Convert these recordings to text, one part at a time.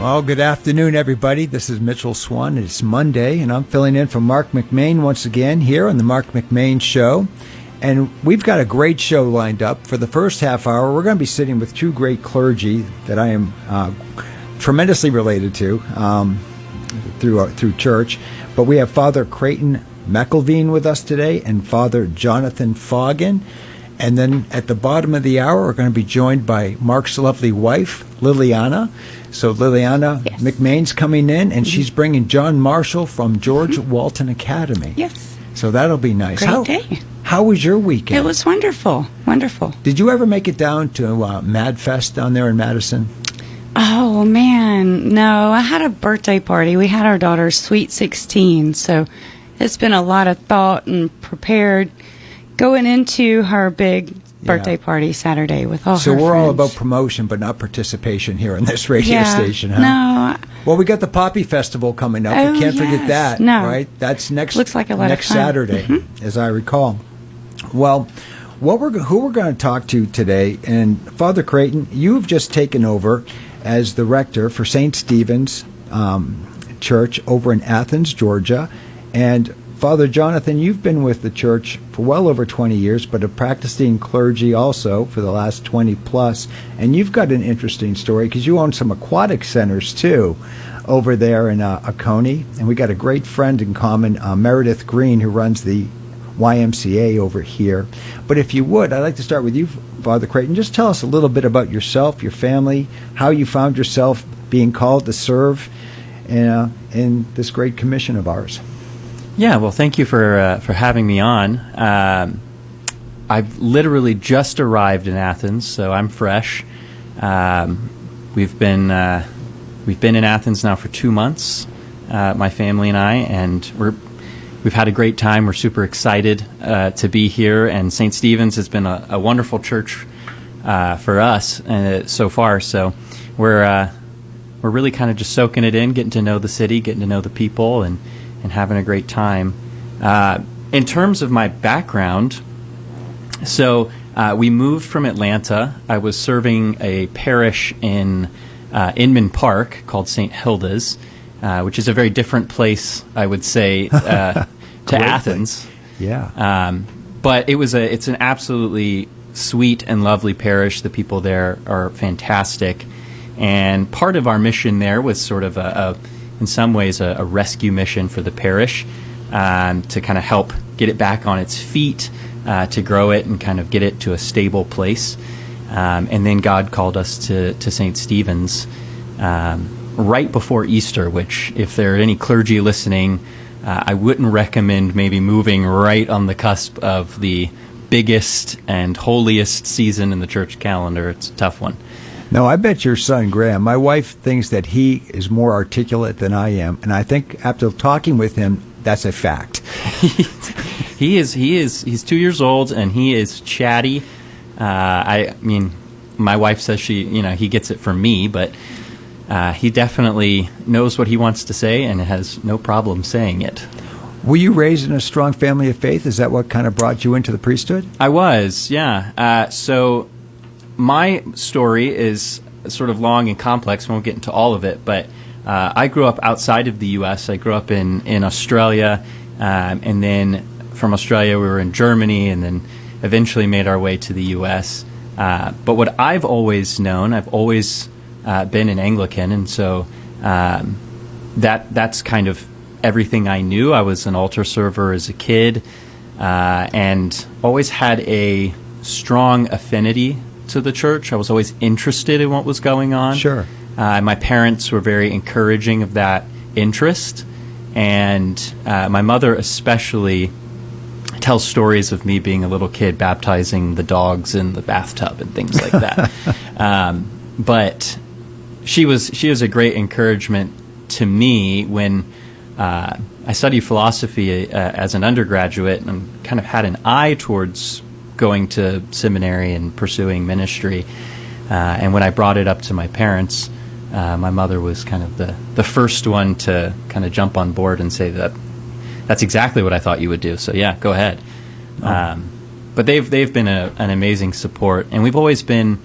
Well, good afternoon, everybody. This is Mitchell Swan. It's Monday, and I'm filling in for Marc McMain once again here on the Marc McMain Show. And we've got a great show lined up. For the first half hour, we're going to be sitting with two great clergy that I am tremendously related to through church. But we have Father Creighton McElveen with us today and Father Jonathan Foggin. And then at the bottom of the hour, we're going to be joined by Marc's lovely wife, Liliana. So Liliana Yes. McMain's coming in, and she's bringing John Marshall from George Walton Academy. Yes. So that'll be nice. Great day. How was your weekend? It was wonderful. Wonderful. Did you ever make it down to MadFest down there in Madison? Oh, man. No, I had a birthday party. We had our daughter's Sweet 16, so it's been a lot of thought and prepared going into her big birthday party Saturday with all her So we're friends. all about promotion, but not participation here on this radio Yeah. station, huh? No. Well, we got the Poppy Festival coming up. Oh, We can't forget yes. that, No. right? That's next. Looks like a lot of next fun. Saturday, as I recall. Well, who we're going to talk to today, and Father Creighton, you've just taken over as the rector for St. Stephen's Church over in Athens, Georgia, and Father Jonathan, you've been with the church for well over 20 years, but a practicing clergy also for the last 20 plus. And you've got an interesting story because you own some aquatic centers too over there in Oconee. And we got a great friend in common, Meredith Green, who runs the YMCA over here. But if you would, I'd like to start with you, Father Creighton. Just tell us a little bit about yourself, your family, how you found yourself being called to serve in this great commission of ours. Yeah, well, thank you for having me on. I've literally just arrived in Athens, so I'm fresh. We've been in Athens now for 2 months, my family and I, and we've had a great time. We're super excited to be here, and St. Stephen's has been a wonderful church for us so far. So we're really kind of just soaking it in, getting to know the city, getting to know the people, and having a great time. In terms of my background, so we moved from Atlanta. I was serving a parish in Inman Park called St. Hilda's, which is a very different place, I would say, to Athens. Yeah. But it's an absolutely sweet and lovely parish. The people there are fantastic. And part of our mission there was sort of in some ways, a rescue mission for the parish to kind of help get it back on its feet, to grow it and kind of get it to a stable place. And then God called us to St. Stephen's right before Easter, which, if there are any clergy listening, I wouldn't recommend maybe moving right on the cusp of the biggest and holiest season in the church calendar. It's a tough one. No, I bet your son, Graham, my wife thinks that he is more articulate than I am. And I think after talking with him, that's a fact. He is. He's 2 years old, and he is chatty. I mean, my wife says he gets it from me, but he definitely knows what he wants to say and has no problem saying it. Were you raised in a strong family of faith? Is that what kind of brought you into the priesthood? I was, yeah. So my story is sort of long and complex. We won't get into all of it, but I grew up outside of the U.S. I grew up in Australia, and then from Australia we were in Germany, and then eventually made our way to the U.S. But what I've always known, I've always been an Anglican, and so that's kind of everything I knew. I was an altar server as a kid, and always had a strong affinity to the church. I was always interested in what was going on. Sure. My parents were very encouraging of that interest, and my mother especially tells stories of me being a little kid baptizing the dogs in the bathtub and things like that. But she was a great encouragement to me when I studied philosophy as an undergraduate, and kind of had an eye towards going to seminary and pursuing ministry. And when I brought it up to my parents, my mother was kind of the first one to kind of jump on board and say that's exactly what I thought you would do. So yeah, go ahead. But they've been an amazing support, and we've always been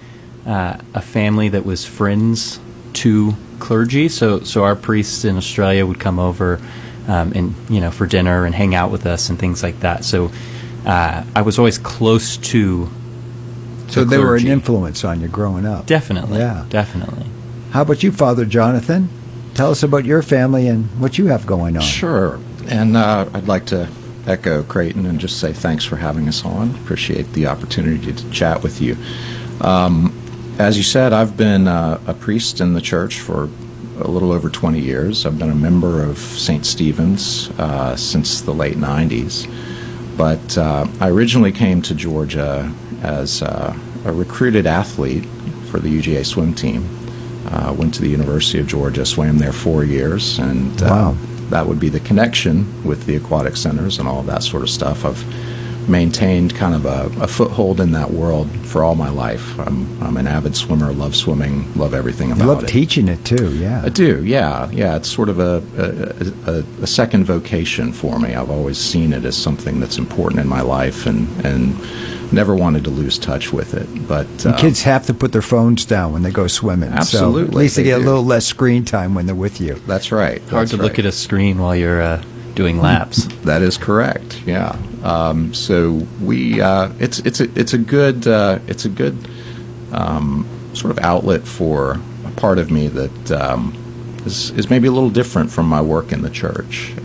a family that was friends to clergy. So our priests in Australia would come over, and for dinner and hang out with us and things like that. So I was always close to. So they were an influence on you growing up. Definitely. Yeah. Definitely. How about you, Father Jonathan? Tell us about your family and what you have going on. Sure. And I'd like to echo Creighton and just say thanks for having us on. Appreciate the opportunity to chat with you. As you said, I've been a priest in the church for a little over 20 years. I've been a member of St. Stephen's since the late 90s. But I originally came to Georgia as a recruited athlete for the UGA swim team. Went to the University of Georgia, swam there 4 years, and wow. That would be the connection with the aquatic centers and all of that sort of stuff. I've maintained kind of a foothold in that world for all my life. I'm an avid swimmer, love swimming, love everything about it. You love teaching it too, yeah. I do, yeah. It's sort of a second vocation for me. I've always seen it as something that's important in my life, and never wanted to lose touch with it. But kids have to put their phones down when they go swimming. Absolutely, so at least they get do. a little less screen time when they're with you. That's right. Hard to look at a screen while you're doing laps. That is correct. Yeah. So we it's a good sort of outlet for a part of me that is maybe a little different from my work in the church.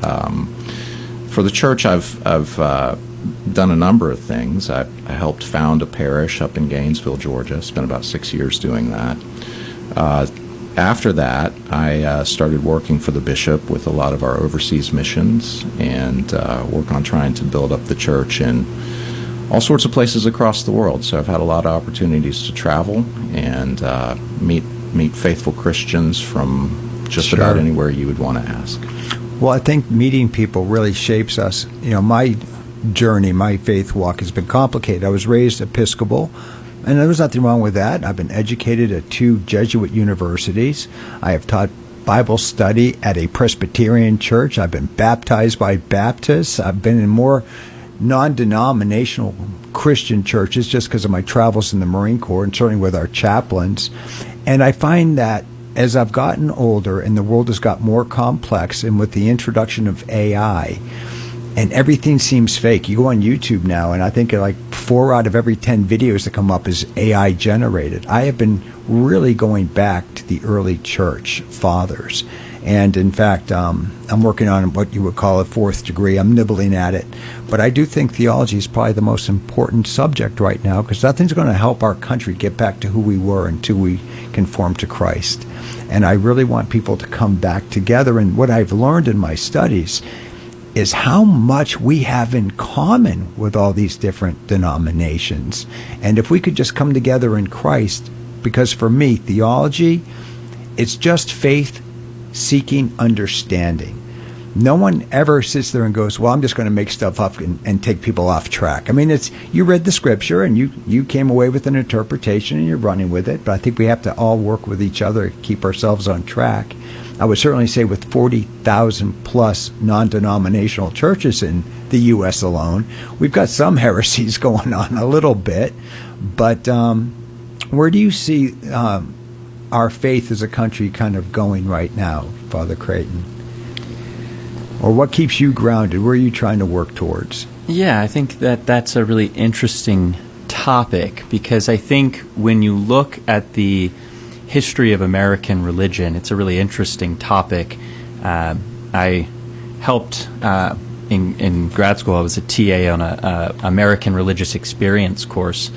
For the church, I've done a number of things. I helped found a parish up in Gainesville, Georgia. Spent about 6 years doing that. After that, I started working for the bishop with a lot of our overseas missions and work on trying to build up the church in all sorts of places across the world. So I've had a lot of opportunities to travel and meet faithful Christians from just about anywhere you would want to ask. Well, I think meeting people really shapes us. My journey, my faith walk has been complicated. I was raised Episcopal, and there was nothing wrong with that. I've been educated at 2 Jesuit universities. I have taught Bible study at a Presbyterian church. I've been baptized by Baptists. I've been in more non-denominational Christian churches just because of my travels in the Marine Corps and certainly with our chaplains. And I find that as I've gotten older and the world has got more complex, and with the introduction of AI, and everything seems fake. You go on YouTube now, and I think like 4 out of every 10 videos that come up is AI generated. I have been really going back to the early church fathers. And in fact, I'm working on what you would call a 4th degree. I'm nibbling at it. But I do think theology is probably the most important subject right now, because nothing's going to help our country get back to who we were until we conform to Christ. And I really want people to come back together. And what I've learned in my studies is how much we have in common with all these different denominations. And if we could just come together in Christ, because for me, theology, it's just faith seeking understanding. No one ever sits there and goes, well, I'm just going to make stuff up and take people off track. I mean, it's you read the scripture and you came away with an interpretation and you're running with it. But I think we have to all work with each other to keep ourselves on track. I would certainly say with 40,000 plus non-denominational churches in the U.S. alone, we've got some heresies going on a little bit. But where do you see our faith as a country kind of going right now, Father Creighton? Or what keeps you grounded? Where are you trying to work towards? Yeah, I think that's a really interesting topic, because I think when you look at the history of American religion, it's a really interesting topic. I helped in grad school. I was a TA on a American Religious Experience course.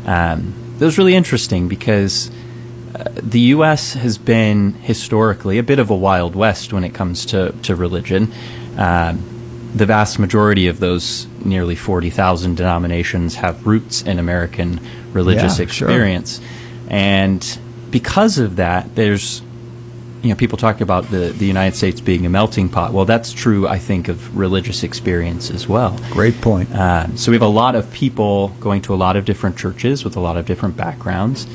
That was really interesting because the U.S. has been historically a bit of a Wild West when it comes to religion. The vast majority of those nearly 40,000 denominations have roots in American religious experience. Sure. And because of that, there's, people talk about the United States being a melting pot. Well, that's true, I think, of religious experience as well. Great point. So we have a lot of people going to a lot of different churches with a lot of different backgrounds.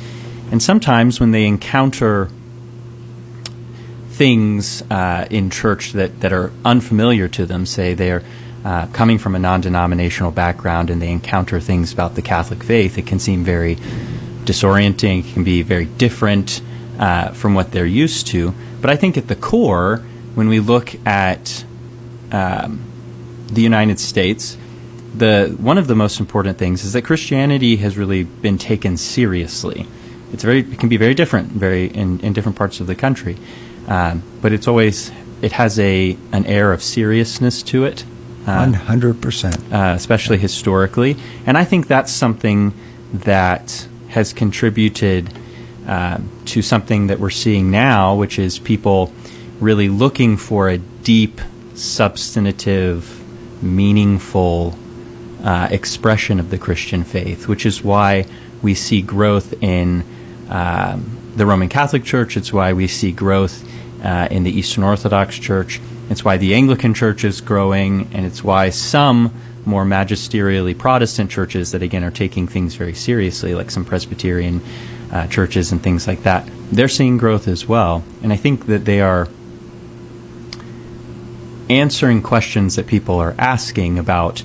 And sometimes when they encounter things in church that are unfamiliar to them, say they're coming from a non-denominational background and they encounter things about the Catholic faith, it can seem very disorienting, it can be very different. from what they're used to. But I think at the core, when we look at the United States, one of the most important things is that Christianity has really been taken seriously. It can be very different, in different parts of the country, but it has an air of seriousness to it. 100%. Especially historically. And I think that's something that has contributed to something that we're seeing now, which is people really looking for a deep, substantive, meaningful expression of the Christian faith, which is why we see growth in the Roman Catholic Church. It's why we see growth in the Eastern Orthodox Church. It's why the Anglican Church is growing, and it's why some more magisterially Protestant churches that, again, are taking things very seriously, like some Presbyterian churches and things like that, they're seeing growth as well. And I think that they are answering questions that people are asking about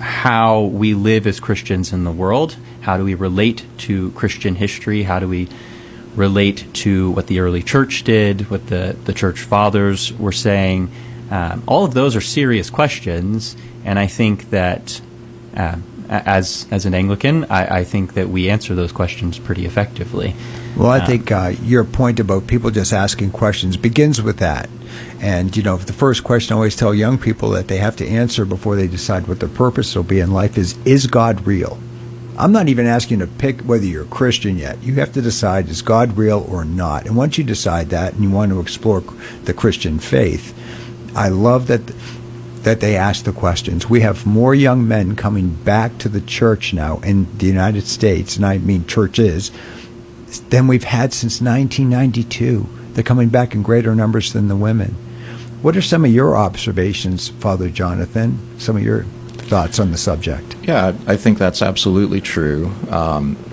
how we live as Christians in the world. How do we relate to Christian history? How do we relate to what the early church did, what the church fathers were saying? All of those are serious questions, and I think that as an Anglican, I think that we answer those questions pretty effectively. Well, I think your point about people just asking questions begins with that. And, the first question I always tell young people that they have to answer before they decide what their purpose will be in life is God real? I'm not even asking you to pick whether you're a Christian yet. You have to decide, is God real or not? And once you decide that and you want to explore the Christian faith, I love that they ask the questions. We have more young men coming back to the church now in the United States, and I mean churches, than we've had since 1992. They're coming back in greater numbers than the women. What are some of your observations, Father Jonathan? Some of your thoughts on the subject? Yeah, I think that's absolutely true.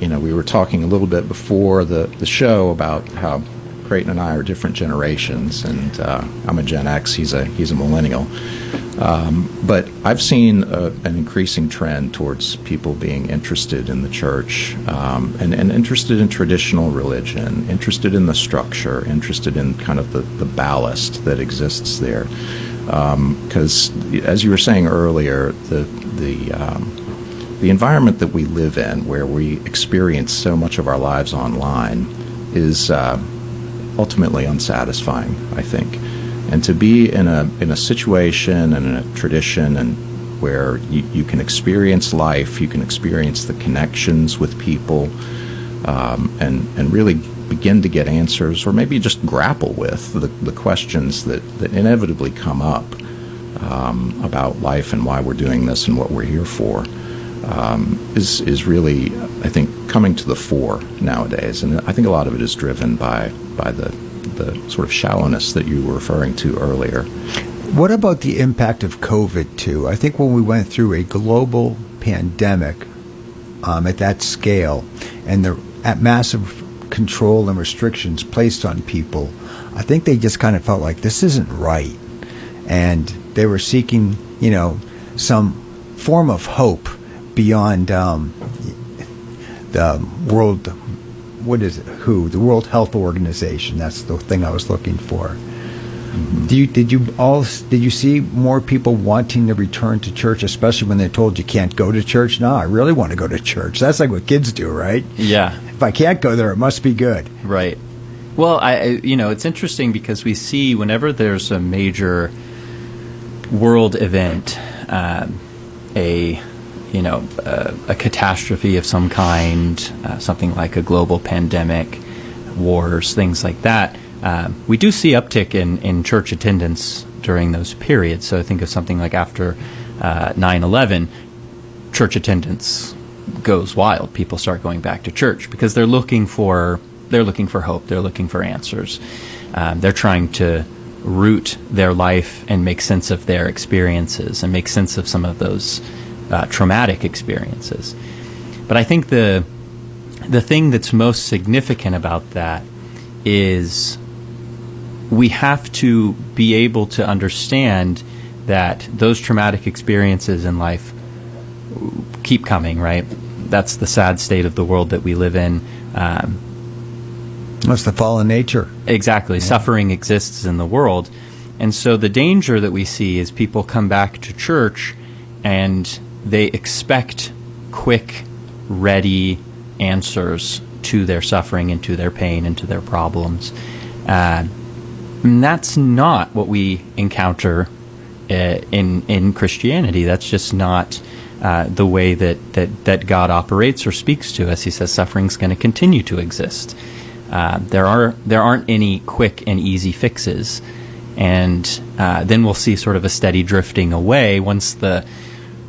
We were talking a little bit before the show about how Creighton and I are different generations, and I'm a Gen X, he's a millennial. But I've seen an increasing trend towards people being interested in the church, and interested in traditional religion, interested in the structure, interested in kind of the ballast that exists there. Because, as you were saying earlier, the environment that we live in, where we experience so much of our lives online, is ultimately unsatisfying, I think. And to be in a situation and in a tradition and where you can experience life, you can experience the connections with people, and really begin to get answers, or maybe just grapple with the questions that inevitably come up about life and why we're doing this and what we're here for, is really, I think, coming to the fore nowadays. And I think a lot of it is driven by the sort of shallowness that you were referring to earlier. What about the impact of COVID, too? I think when we went through a global pandemic at that scale, and at massive control and restrictions placed on people, I think they just kind of felt like this isn't right. And they were seeking, some form of hope beyond the world, the World Health Organization. That's the thing I was looking for. Mm-hmm. Did you see more people wanting to return to church, especially when they're told you can't go to church? No, I really want to go to church. That's like what kids do, right? Yeah. If I can't go there, it must be good. Right. Well, it's interesting because we see whenever there's a major world event, a catastrophe of some kind, something like a global pandemic, wars, things like that, we do see uptick in church attendance during those periods. So I think of something like after 9/11, church attendance goes wild. People start going back to church because they're looking for hope. They're looking for answers. They're trying to root their life and make sense of their experiences and make sense of some of those traumatic experiences. But I think the thing that's most significant about that is we have to be able to understand that those traumatic experiences in life keep coming, right? That's the sad state of the world that we live in. That's the fallen nature. Exactly. Yeah. Suffering exists in the world. And so the danger that we see is people come back to church and they expect quick, ready answers to their suffering and to their pain and to their problems. And that's not what we encounter in Christianity. That's just not the way that God operates or speaks to us. He says suffering's going to continue to exist. There aren't any quick and easy fixes, and then we'll see sort of a steady drifting away once the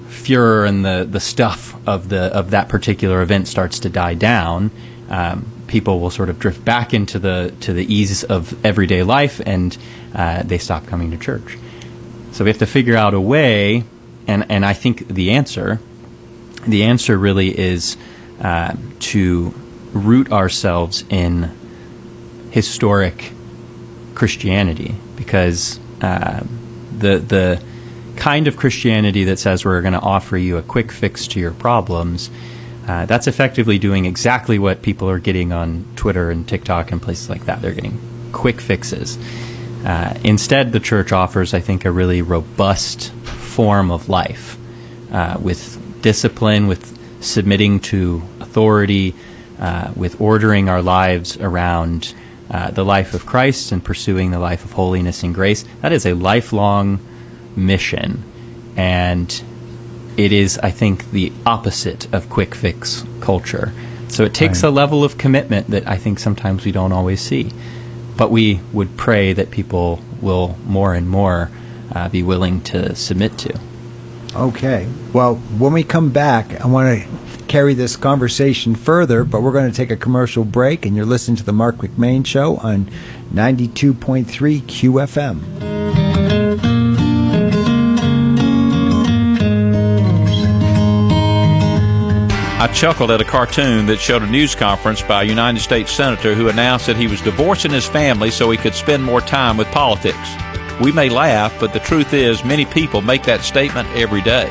furor and the stuff of that particular event starts to die down. People will sort of drift back into the ease of everyday life, and they stop coming to church. So we have to figure out a way, and I think the answer really is to root ourselves in historic Christianity, because the kind of Christianity that says we're going to offer you a quick fix to your problems, that's effectively doing exactly what people are getting on Twitter and TikTok and places like that. They're getting quick fixes. Instead, the church offers, I think, a really robust form of life with discipline, with submitting to authority, with ordering our lives around the life of Christ and pursuing the life of holiness and grace. That is a lifelong mission, and it is, I think, the opposite of quick fix culture. So it takes a level of commitment that I think sometimes we don't always see. But we would pray that people will more and more be willing to submit to. Okay. Well, when we come back, I want to carry this conversation further, but we're going to take a commercial break, and you're listening to the Marc McMain Show on 92.3 QFM. I chuckled at a cartoon that showed a news conference by a United States senator who announced that he was divorcing his family so he could spend more time with politics. We may laugh, but the truth is many people make that statement every day.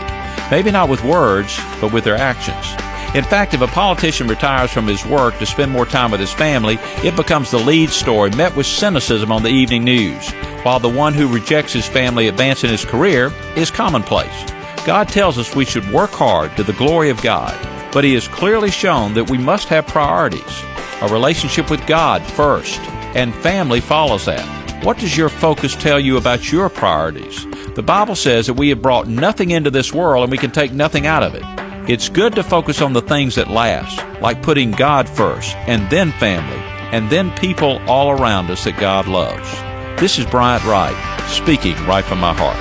Maybe not with words, but with their actions. In fact, if a politician retires from his work to spend more time with his family, it becomes the lead story, met with cynicism on the evening news, while the one who rejects his family advancing his career is commonplace. God tells us we should work hard to the glory of God. But he has clearly shown that we must have priorities. A relationship with God first, and family follows that. What does your focus tell you about your priorities? The Bible says that we have brought nothing into this world and we can take nothing out of it. It's good to focus on the things that last, like putting God first, and then family, and then people all around us that God loves. This is Bryant Wright, speaking right from my heart.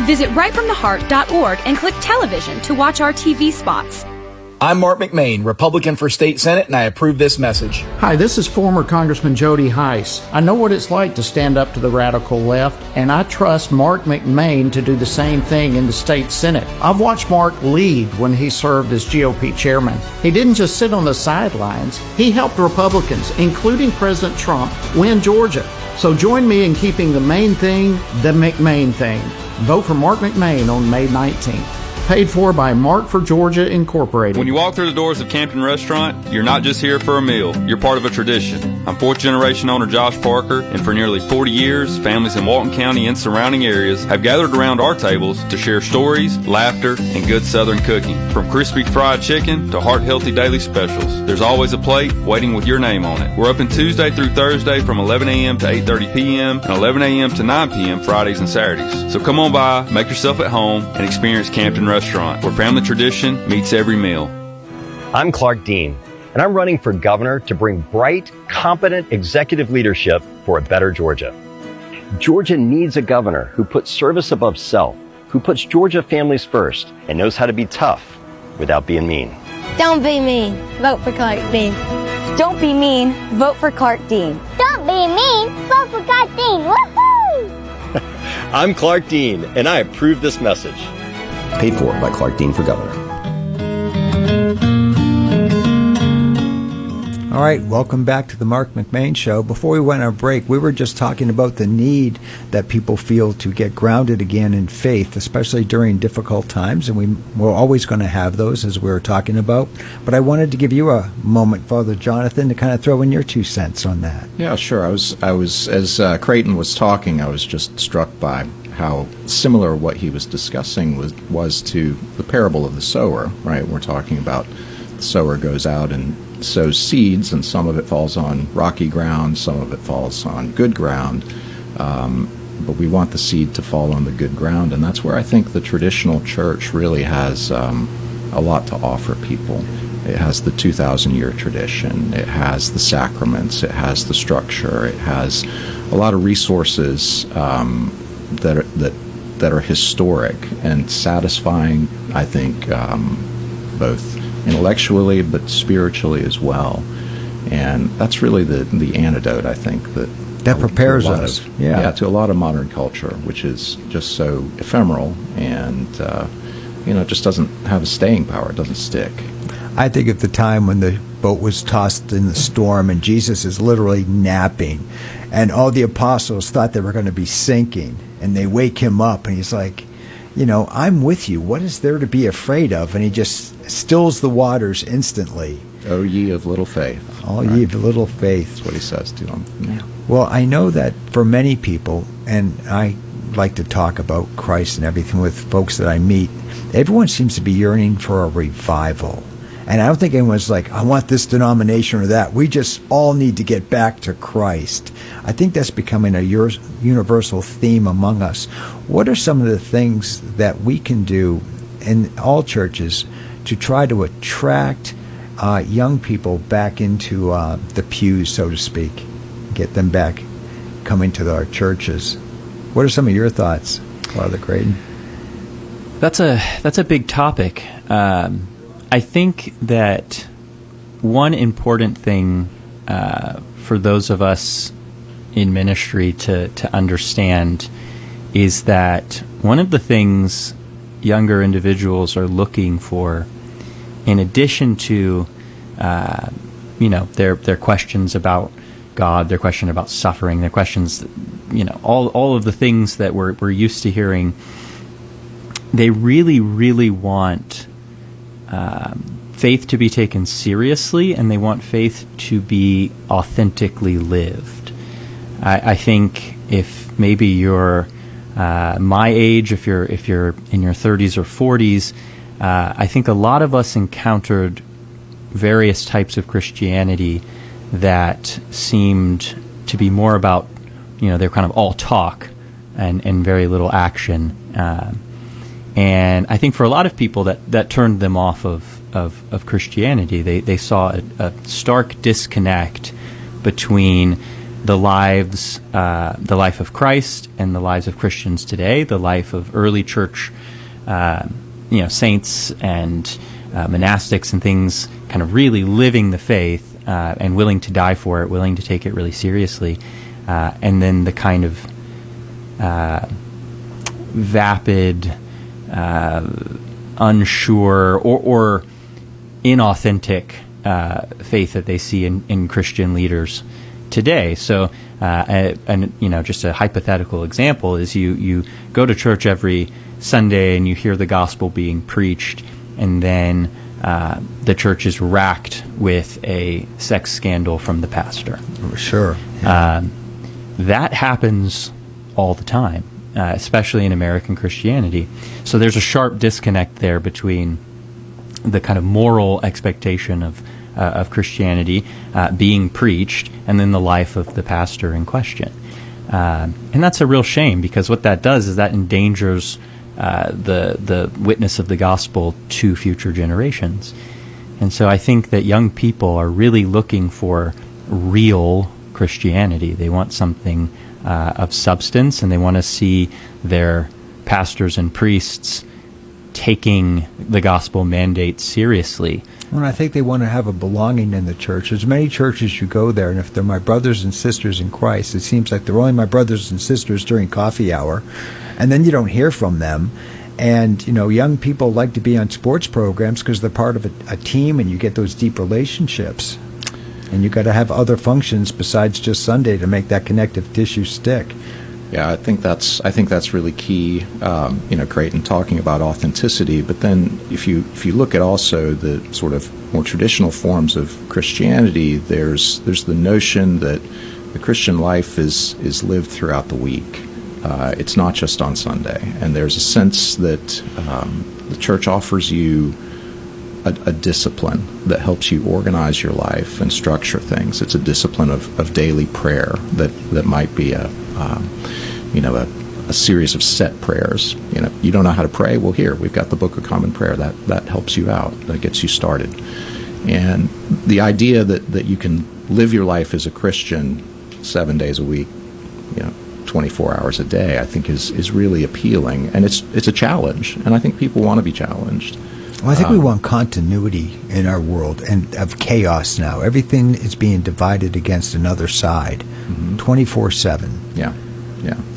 Visit rightfromtheheart.org and click television to watch our TV spots. I'm Marc McMain, Republican for State Senate, and I approve this message. Hi, this is former Congressman Jody Heiss. I know what it's like to stand up to the radical left, and I trust Marc McMain to do the same thing in the state Senate. I've watched Marc lead when he served as GOP chairman. He didn't just sit on the sidelines. He helped Republicans, including President Trump, win Georgia. So join me in keeping the main thing the McMain thing. Vote for Marc McMain on May 19th. Paid for by Mark for Georgia Incorporated. When you walk through the doors of Campton Restaurant, you're not just here for a meal. You're part of a tradition. I'm fourth-generation owner Josh Parker, and for nearly 40 years, families in Walton County and surrounding areas have gathered around our tables to share stories, laughter, and good Southern cooking. From crispy fried chicken to heart-healthy daily specials, there's always a plate waiting with your name on it. We're open Tuesday through Thursday from 11 a.m. to 8:30 p.m. and 11 a.m. to 9 p.m. Fridays and Saturdays. So come on by, make yourself at home, and experience Campton Restaurant, where family tradition meets every meal. I'm Clark Dean, and I'm running for governor to bring bright, competent executive leadership for a better Georgia. Georgia needs a governor who puts service above self, who puts Georgia families first, and knows how to be tough without being mean. Don't be mean. Vote for Clark Dean. Don't be mean. Vote for Clark Dean. Don't be mean. Vote for Clark Dean. Woohoo! I'm Clark Dean, and I approve this message. Paid for by Clark Dean for Governor. All right, welcome back to the Marc McMain Show. Before we went on break, we were just talking about the need that people feel to get grounded again in faith, especially during difficult times, and we're always going to have those, as we were talking about. But I wanted to give you a moment, Father Jonathan, to kind of throw in your 2 cents on that. Yeah, sure. I was as Creighton was talking, I was just struck by how similar what he was discussing was to the parable of the sower, right? We're talking about the sower goes out and sows seeds, and some of it falls on rocky ground, some of it falls on good ground, but we want the seed to fall on the good ground, and that's where I think the traditional church really has a lot to offer people. It has the 2,000-year tradition, it has the sacraments, it has the structure, it has a lot of resources that are historic and satisfying, I think, both intellectually but spiritually as well. And that's really the antidote, I think, that prepares us to a lot of modern culture, which is just so ephemeral and it just doesn't have a staying power. It doesn't stick. I think of the time when the boat was tossed in the storm and Jesus is literally napping, and all the apostles thought they were going to be sinking, and they wake him up and he's like, I'm with you. What is there to be afraid of? And he just stills the waters instantly. O ye of little faith. All right. Ye of little faith. That's what he says to them. Yeah. Well, I know that for many people, and I like to talk about Christ and everything with folks that I meet, everyone seems to be yearning for a revival. And I don't think anyone's like, I want this denomination or that. We just all need to get back to Christ. I think that's becoming a universal theme among us. What are some of the things that we can do in all churches to try to attract young people back into the pews, so to speak, get them back coming to our churches? What are some of your thoughts, Father Creighton? That's a big topic. I think that one important thing for those of us in ministry to understand is that one of the things younger individuals are looking for, in addition to their questions about God, their question about suffering, their questions, all of the things that we're used to hearing, they really, really want faith to be taken seriously, and they want faith to be authentically lived. I think if maybe you're my age, if you're in your 30s or 40s, I think a lot of us encountered various types of Christianity that seemed to be more about, they're kind of all talk and very little action. And I think for a lot of people that turned them off of Christianity. They saw a stark disconnect between the life of Christ and the lives of Christians today, the life of early church saints and monastics and things, kind of really living the faith and willing to die for it, willing to take it really seriously, and then the kind of vapid, unsure, or inauthentic faith that they see in Christian leaders today. So, just a hypothetical example is you go to church every Sunday and you hear the gospel being preached, and then the church is racked with a sex scandal from the pastor. Sure. Yeah. That happens all the time, especially in American Christianity. So there's a sharp disconnect there between the kind of moral expectation of Christianity being preached and then the life of the pastor in question. And that's a real shame, because what that does is that endangers the witness of the gospel to future generations. And so I think that young people are really looking for real Christianity. They want something of substance, and they want to see their pastors and priests taking the gospel mandate seriously. Well, I think they want to have a belonging in the church. There's many churches you go there, and if they're my brothers and sisters in Christ, it seems like they're only my brothers and sisters during coffee hour, and then you don't hear from them. And, young people like to be on sports programs because they're part of a team, and you get those deep relationships. And you got to have other functions besides just Sunday to make that connective tissue stick. Yeah, I think that's really key. Creighton talking about authenticity, but then if you look at also the sort of more traditional forms of Christianity, there's the notion that the Christian life is lived throughout the week. It's not just on Sunday, and there's a sense that the church offers you a discipline that helps you organize your life and structure things. It's a discipline of daily prayer that might be a series of set prayers. You don't know how to pray? Well, here, we've got the Book of Common Prayer. That helps you out. That gets you started. And the idea that you can live your life as a Christian 7 days a week, 24 hours a day, I think is really appealing. And it's a challenge. And I think people want to be challenged. Well, I think we want continuity in our world and of chaos now. Everything is being divided against another side, 24/7. Yeah.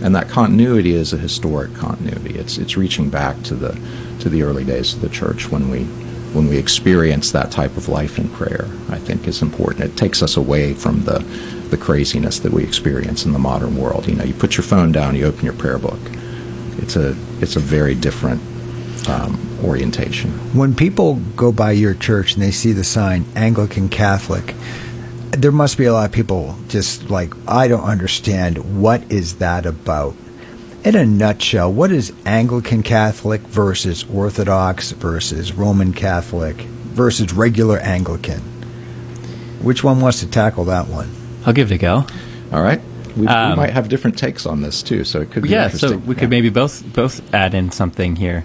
And that continuity is a historic continuity. It's reaching back to the early days of the church when we experience that type of life in prayer. I think is important. It takes us away from the craziness that we experience in the modern world. You put your phone down, you open your prayer book. It's a very different orientation. When people go by your church and they see the sign Anglican Catholic, there must be a lot of people just like, I don't understand, what is that about? In a nutshell, what is Anglican Catholic versus Orthodox versus Roman Catholic versus regular Anglican? Which one wants to tackle that one? I'll give it a go. All right. We might have different takes on this too, so it could be interesting. So we could maybe both add in something here.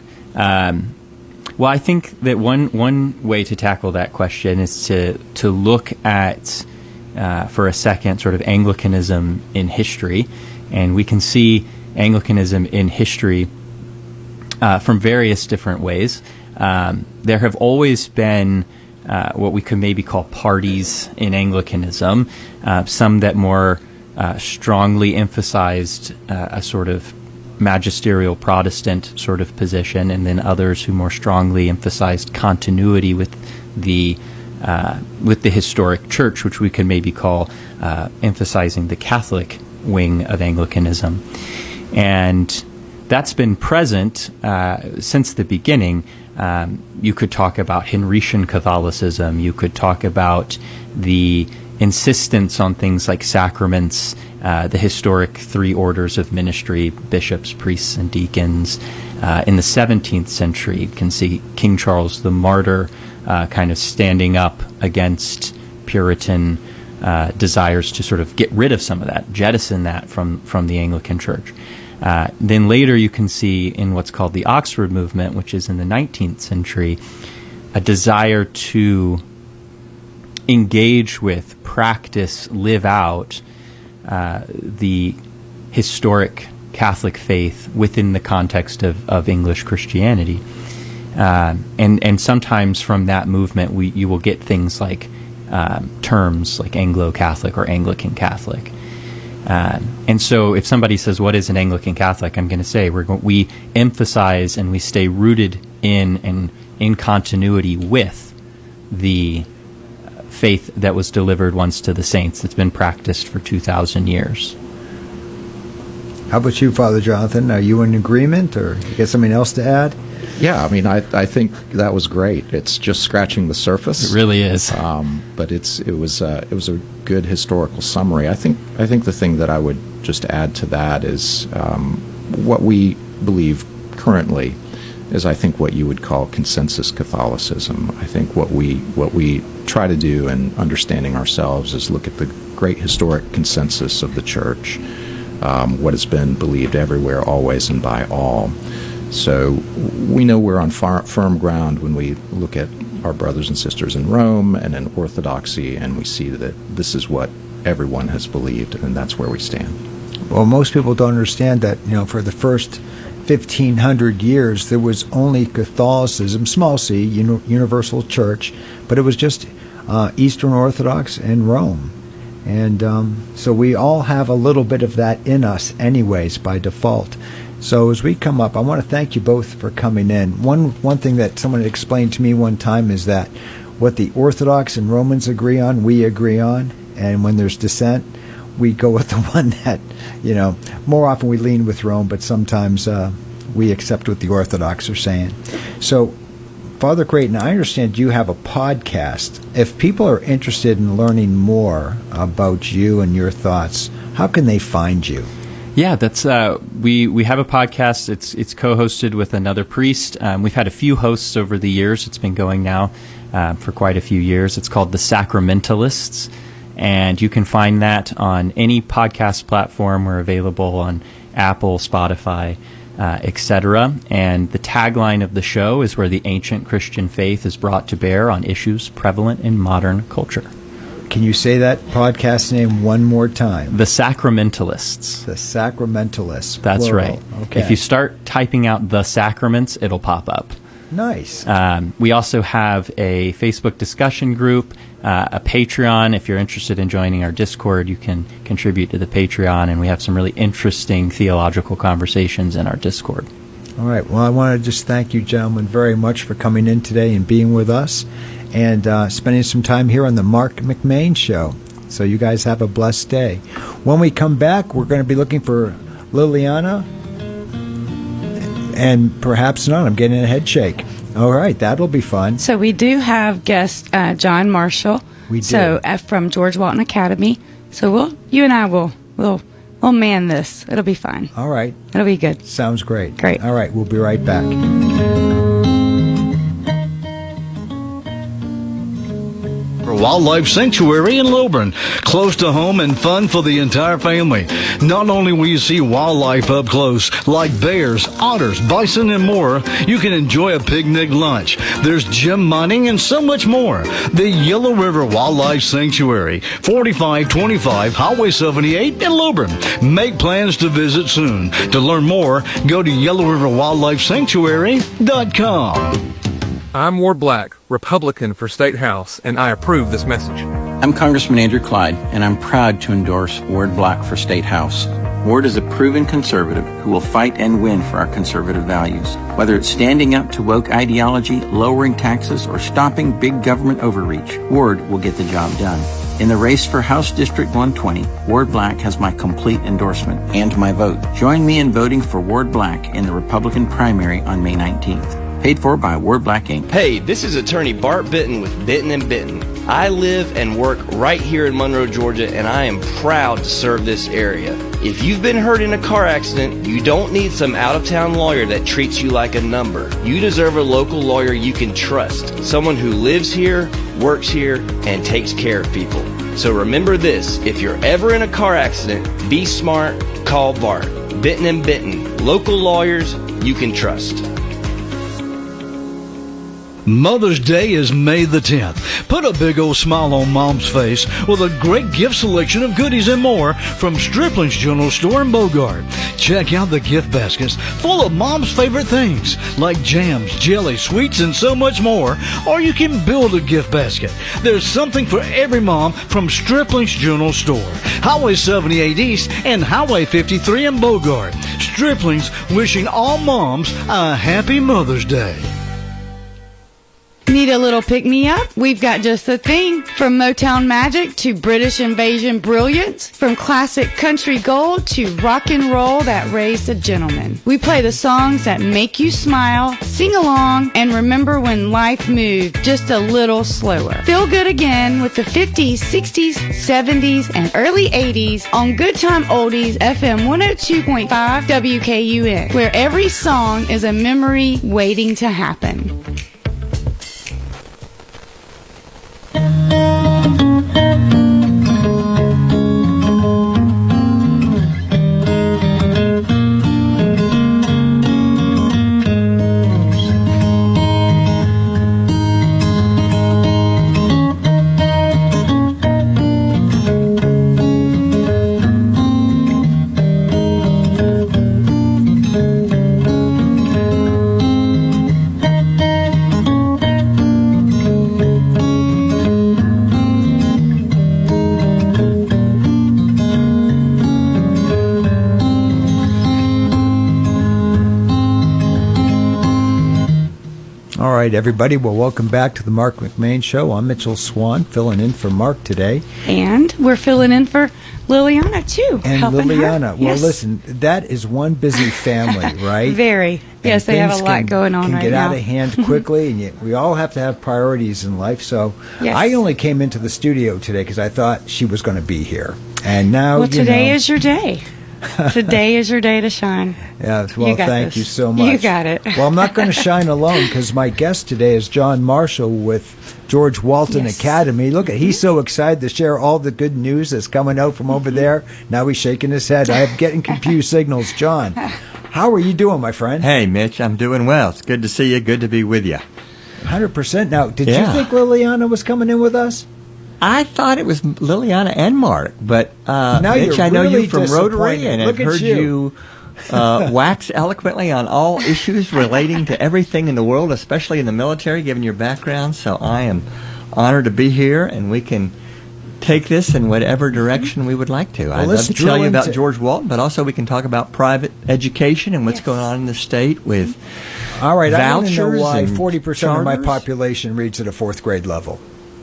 Well, I think that one way to tackle that question is to look at, for a second, sort of Anglicanism in history. And we can see Anglicanism in history from various different ways. There have always been what we could maybe call parties in Anglicanism, some that more strongly emphasized a sort of magisterial Protestant sort of position, and then others who more strongly emphasized continuity with the historic church, which we could maybe call emphasizing the Catholic wing of Anglicanism. And that's been present since the beginning. You could talk about Henrician Catholicism. You could talk about the insistence on things like sacraments, the historic three orders of ministry, bishops, priests, and deacons. In the 17th century, you can see King Charles the Martyr kind of standing up against Puritan desires to sort of get rid of some of that, jettison that from the Anglican Church. Then later you can see in what's called the Oxford movement, which is in the 19th century, a desire to engage with, practice, live out the historic Catholic faith within the context of English Christianity. And sometimes from that movement you will get things like terms like Anglo-Catholic or Anglican Catholic. And so if somebody says, what is an Anglican Catholic? I'm going to say we emphasize and we stay rooted in and in continuity with the faith that was delivered once to the saints, that's been practiced for 2,000 years. How about you, Father Jonathan? Are you in agreement, or you got something else to add? Yeah, I mean, I think that was great. It's just scratching the surface. It really is. But it was a good historical summary. I think the thing that I would just add to that is what we believe currently is, I think, what you would call consensus Catholicism. I think what we try to do in understanding ourselves is look at the great historic consensus of the Church, what has been believed everywhere, always, and by all. So we know we're on firm ground when we look at our brothers and sisters in Rome and in Orthodoxy, and we see that this is what everyone has believed, and that's where we stand. Well, most people don't understand that, for the first 1,500 years, there was only Catholicism, small c, universal church, but it was just Eastern Orthodox and Rome. And so we all have a little bit of that in us anyways by default. So as we come up, I want to thank you both for coming in. One thing that someone explained to me one time is that what the Orthodox and Romans agree on, we agree on, and when there's dissent, we go with the one that, more often we lean with Rome, but sometimes we accept what the Orthodox are saying. So, Father Creighton, I understand you have a podcast. If people are interested in learning more about you and your thoughts, how can they find you? Yeah, that's we have a podcast. It's co-hosted with another priest. We've had a few hosts over the years. It's been going now for quite a few years. It's called The Sacramentalists, and you can find that on any podcast platform. We're available on Apple, Spotify, etc. And the tagline of the show is where the ancient Christian faith is brought to bear on issues prevalent in modern culture. Can you say that podcast name one more time? The Sacramentalists. The Sacramentalists. That's plural. right. Okay. If you start typing out the sacraments, it'll pop up. Nice. We also have a Facebook discussion group, a Patreon. If you're interested in joining our Discord, you can contribute to the Patreon, and we have some really interesting theological conversations in our Discord. All right. Well, I want to just thank you, gentlemen, very much for coming in today and being with us and spending some time here on the Marc McMain Show. So you guys have a blessed day. When we come back, we're going to be looking for Liliana and perhaps not. I'm getting a head shake. All right. That'll be fun. So we do have guest John Marshall. We do. So from George Walton Academy. So you and I will man this. It'll be fun. All right. It'll be good. Sounds great. Great. All right. We'll be right back. Wildlife Sanctuary in Lilburn, close to home and fun for the entire family. Not only will you see wildlife up close, like bears, otters, bison, and more, you can enjoy a picnic lunch. There's gem mining and so much more. The Yellow River Wildlife Sanctuary, 4525 Highway 78 in Lilburn. Make plans to visit soon. To learn more, go to YellowRiverWildlifeSanctuary.com. I'm Ward Black, Republican for State House, and I approve this message. I'm Congressman Andrew Clyde, and I'm proud to endorse Ward Black for State House. Ward is a proven conservative who will fight and win for our conservative values. Whether it's standing up to woke ideology, lowering taxes, or stopping big government overreach, Ward will get the job done. In the race for House District 120, Ward Black has my complete endorsement and my vote. Join me in voting for Ward Black in the Republican primary on May 19th. Paid for by Ward Black Inc. Hey, this is attorney Bart Bitton with Bitton & Bitton. I live and work right here in Monroe, Georgia, and I am proud to serve this area. If you've been hurt in a car accident, you don't need some out-of-town lawyer that treats you like a number. You deserve a local lawyer you can trust, someone who lives here, works here, and takes care of people. So remember this, if you're ever in a car accident, be smart, call Bart. Bitton & Bitton, local lawyers you can trust. Mother's Day is May the 10th. Put a big old smile on Mom's face with a great gift selection of goodies and more from Stripling's General Store in Bogart. Check out the gift baskets full of Mom's favorite things like jams, jelly, sweets, and so much more. Or you can build a gift basket. There's something for every mom from Stripling's General Store. Highway 78 East and Highway 53 in Bogart. Stripling's wishing all moms a happy Mother's Day. Need a little pick-me-up? We've got just the thing. From Motown magic to British invasion brilliance, from classic country gold to rock and roll that raised a gentleman. We play the songs that make you smile, sing along, and remember when life moved just a little slower. Feel good again with the 50s, 60s, 70s, and early 80s on Good Time Oldies FM 102.5 WKUN, where every song is a memory waiting to happen. All right, everybody. Well, welcome back to the Marc McMain Show. I'm Mitchell Swan, filling in for Marc today. And we're filling in for Liliana, too. And helping Liliana. her. Well, Yes. listen, that is one busy family, right? Very. Yes, they have a lot going on right now. Can get now. out of hand quickly, and yet we all have to have priorities in life. So Yes. I only came into the studio today because I thought she was going to be here. And now, Well, today is your day. Today is your day to shine. Yeah, well, You got thank this. you so much. You got it. Well, I'm not going to shine alone because my guest today is John Marshall with George Walton Yes. Academy. Look, he's so excited to share all the good news that's coming out from over there. Now he's shaking his head. I'm getting confused signals. John, how are you doing, my friend? Hey, Mitch, I'm doing well. It's good to see you. Good to be with you. 100%. Now, did you Yeah. think Liliana was coming in with us? I thought it was Liliana and Mark, but Now Mitch, you're I know really you from Rotary, disappointed. and Look I've at heard you. wax eloquently on all issues relating to everything in the world, especially in the military, given your background. So I am honored to be here, and we can take this in whatever direction we would like to. I'd love let's to drill tell you about into- George Walton, but also we can talk about private education and what's going on in the state with All right, I want to know vouchers why and 40% of my charters. population reads at a fourth grade level.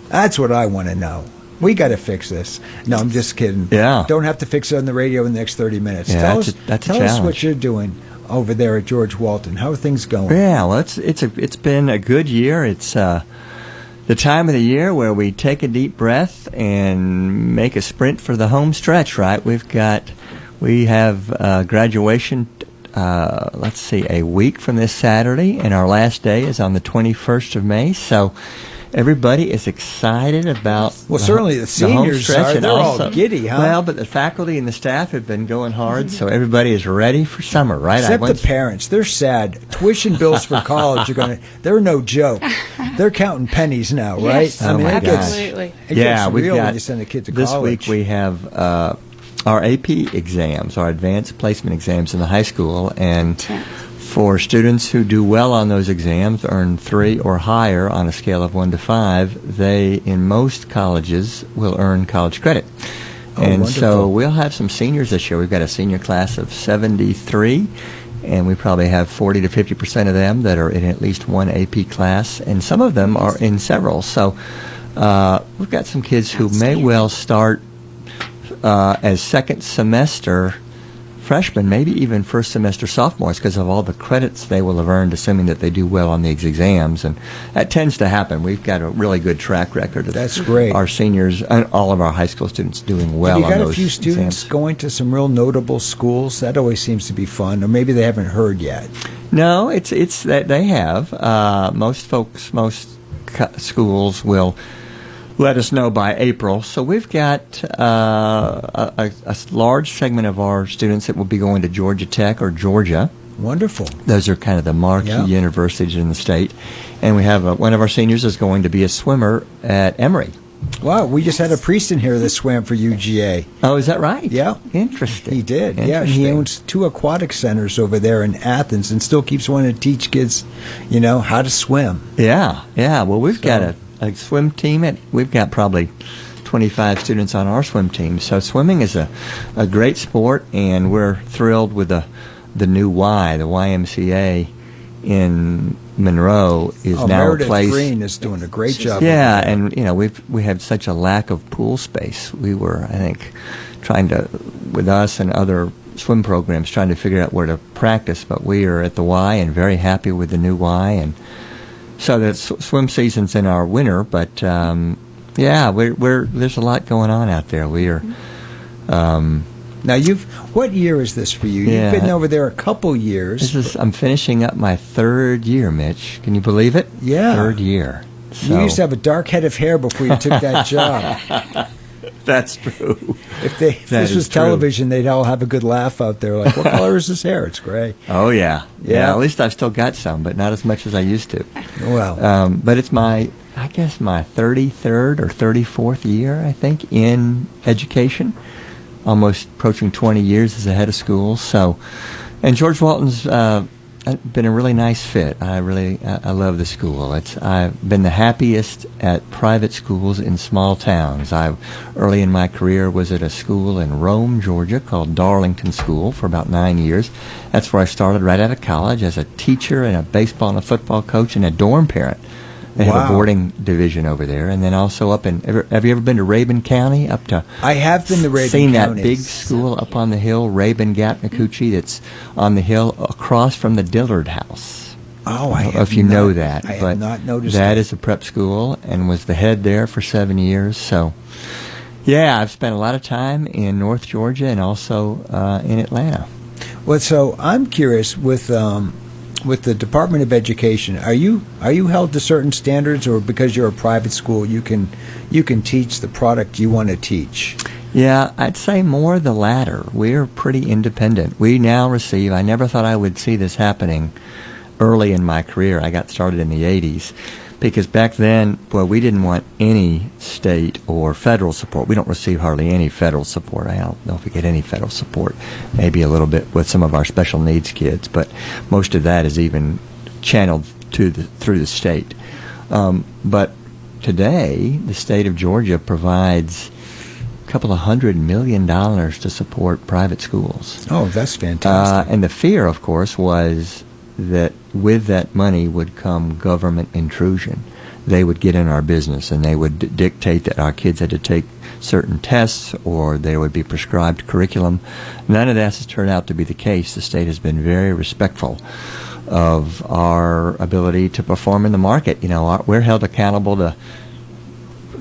That's what I want to know. We got to fix this. No, I'm just kidding. Yeah. Don't have to fix it in the radio in the next 30 minutes. Yeah, tell that's us, a- that's a tell us what challenge. you're doing over there at George Walton. How are things going? Yeah, well, it's been a good year. It's the time of the year where we take a deep breath and make a sprint for the home stretch. Right? We have graduation. Let's see, a week from this Saturday, and our last day is on the 21st of May. So. Everybody is excited about certainly the home seniors stretch, are. and They're all also- giddy, huh? Well, but the faculty and the staff have been going hard, so everybody is ready for summer, right? Except the parents. They're sad. Tuition bills for college they're no joke. They're counting pennies now, right? Yes, Oh my it gets, gosh. absolutely. it Yeah, gets we've real got when you send a kid to this college. week we have our AP exams, our advanced placement exams in the high school, and for students who do well on those exams, earn 3 or higher on a scale of 1 to 5, they in most colleges will earn college credit. Oh, and wonderful. so we'll have some seniors this year. We've got a senior class of 73, and we probably have 40 to 50% of them that are in at least one AP class, and some of them are in several. So we've got some kids who may well start as second semester freshmen, maybe even first semester sophomores, because of all the credits they will have earned, assuming that they do well on these exams. And that tends to happen. We've got a really good track record of That's great. our seniors and all of our high school students doing well Have you on got those a few students exams. going to some real notable schools? That always seems to be fun. Or maybe they haven't heard yet. No, it's that they have. Most schools will let us know by April. So we've got a large segment of our students that will be going to Georgia Tech or Georgia. Wonderful. Those are kind of the marquee Yeah. universities in the state. And we have one of our seniors is going to be a swimmer at Emory. Wow, we just had a priest in here that swam for UGA. Oh, is that right? Yeah. Interesting. He did. Yeah, and he Interesting. owns 2 aquatic centers over there in Athens and still keeps wanting to teach kids, how to swim. Yeah. Well, we've got a swim team. We've got probably 25 students on our swim team. So swimming is a great sport, and we're thrilled with the new Y, the YMCA in Monroe is now Meredith a place. Green is doing a great job. Yeah, over there. and we had such a lack of pool space. We were, I think, trying to, with us and other swim programs, trying to figure out where to practice. But we are at the Y and very happy with the new Y, and so the swim season's in our winter. But we're there's a lot going on out there. We are. Now what year is this for you? Yeah. You've been over there a couple years. I'm finishing up my 3rd year, Mitch. Can you believe it? Yeah. 3rd year. You used to have a dark head of hair before you took that job. That's true. If this was television, they'd all have a good laugh out there. Like, what color is his hair? It's gray. Oh, yeah. Yeah. At least I've still got some, but not as much as I used to. Well. But it's my 33rd or 34th year, I think, in education. Almost approaching 20 years as a head of school. So, and George Walton's been a really nice fit. I love the school. I've been the happiest at private schools in small towns. I early in my career was at a school in Rome, Georgia called Darlington School for about 9 years. That's where I started right out of college as a teacher and a baseball and a football coach and a dorm parent. They have a boarding division over there, and then also up in. Have you ever been to Rabun County? Up to. I have been to Rabun County. Seen that County. big school up on the hill, Rabun Gapnakuchi, that's on the hill across from the Dillard House. Oh, I don't know if you know that. I but have not noticed that. That is a prep school, and was the head there for 7 years. So, yeah, I've spent a lot of time in North Georgia and also in Atlanta. Well, so I'm curious with the Department of Education, are you held to certain standards, or because you're a private school, you can teach the product you want to teach? Yeah, I'd say more the latter. We're pretty independent. We now receive. I never thought I would see this happening early in my career. I got started in the 80s. Because back then, well, we didn't want any state or federal support. We don't receive hardly any federal support. I don't know if we get any federal support. Maybe a little bit with some of our special needs kids, but most of that is even channeled through the state. But today, the state of Georgia provides a couple of $100 million to support private schools. Oh, that's fantastic. And the fear, of course, was that with that money would come government intrusion. They would get in our business, and they would dictate that our kids had to take certain tests, or there would be prescribed curriculum. None of that has turned out to be the case. The state has been very respectful of our ability to perform in the market. You know, we're held accountable to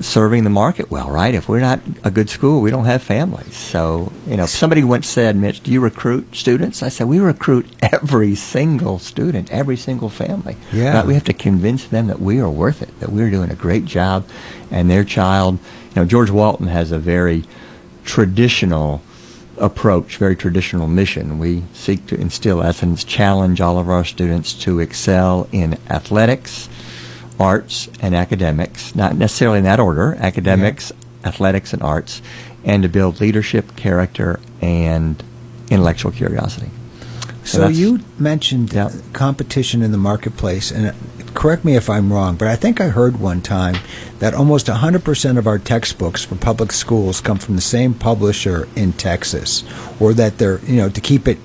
serving the market well, right? If we're not a good school, we don't have families. So, you know, somebody once said, Mitch, do you recruit students? I said, we recruit every single student, every single family. Yeah. Right? We have to convince them that we are worth it, that we're doing a great job, and their child, you know, George Walton has a very traditional approach, very traditional mission. We seek to instill essence, challenge all of our students to excel in athletics, arts, and academics, not necessarily in that order, academics, athletics, and arts, and to build leadership, character, and intellectual curiosity. So you mentioned competition in the marketplace, and correct me if I'm wrong, but I think I heard one time that almost 100% of our textbooks for public schools come from the same publisher in Texas, or that they're, you know, to keep it,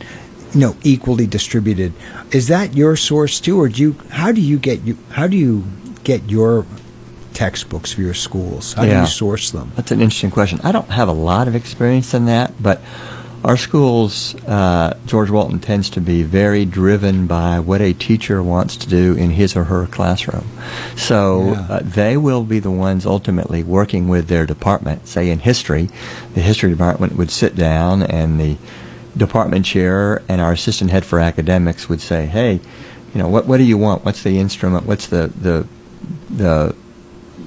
you know, equally distributed. Is that your source too, or how do you get your textbooks for your schools? How do you source them? That's an interesting question. I don't have a lot of experience in that, but our schools, George Walton tends to be very driven by what a teacher wants to do in his or her classroom. So they will be the ones ultimately working with their department. Say in history, the history department would sit down, and the department chair and our assistant head for academics would say, hey, you know, what do you want? What's the instrument? What's the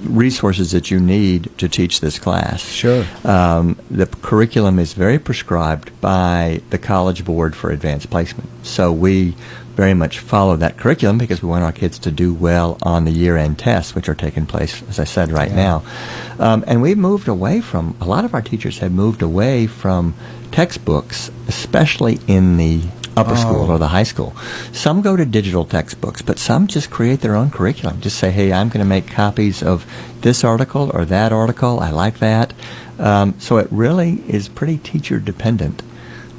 resources that you need to teach this class? Sure. The curriculum is very prescribed by the College Board for Advanced Placement. So we very much follow that curriculum because we want our kids to do well on the year-end tests, which are taking place, as I said, right now. And we've moved away from, a lot of our teachers have moved away from textbooks, especially in the upper school or the high school. Some go to digital textbooks, but some just create their own curriculum. Just say, hey, I'm going to make copies of this article or that article. I like that. So it really is pretty teacher dependent,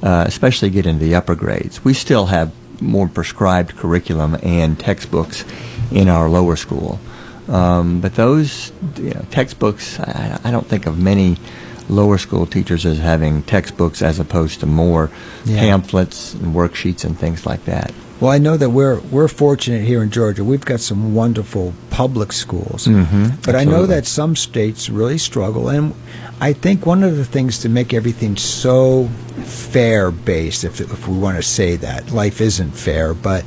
especially get into the upper grades. We still have more prescribed curriculum and textbooks in our lower school. But those textbooks, I don't think of many lower school teachers as having textbooks as opposed to more pamphlets and worksheets and things like that. Well, I know that we're fortunate here in Georgia. We've got some wonderful public schools. But absolutely. I know that some states really struggle. And I think one of the things to make everything so fair-based, if we want to say that, life isn't fair, but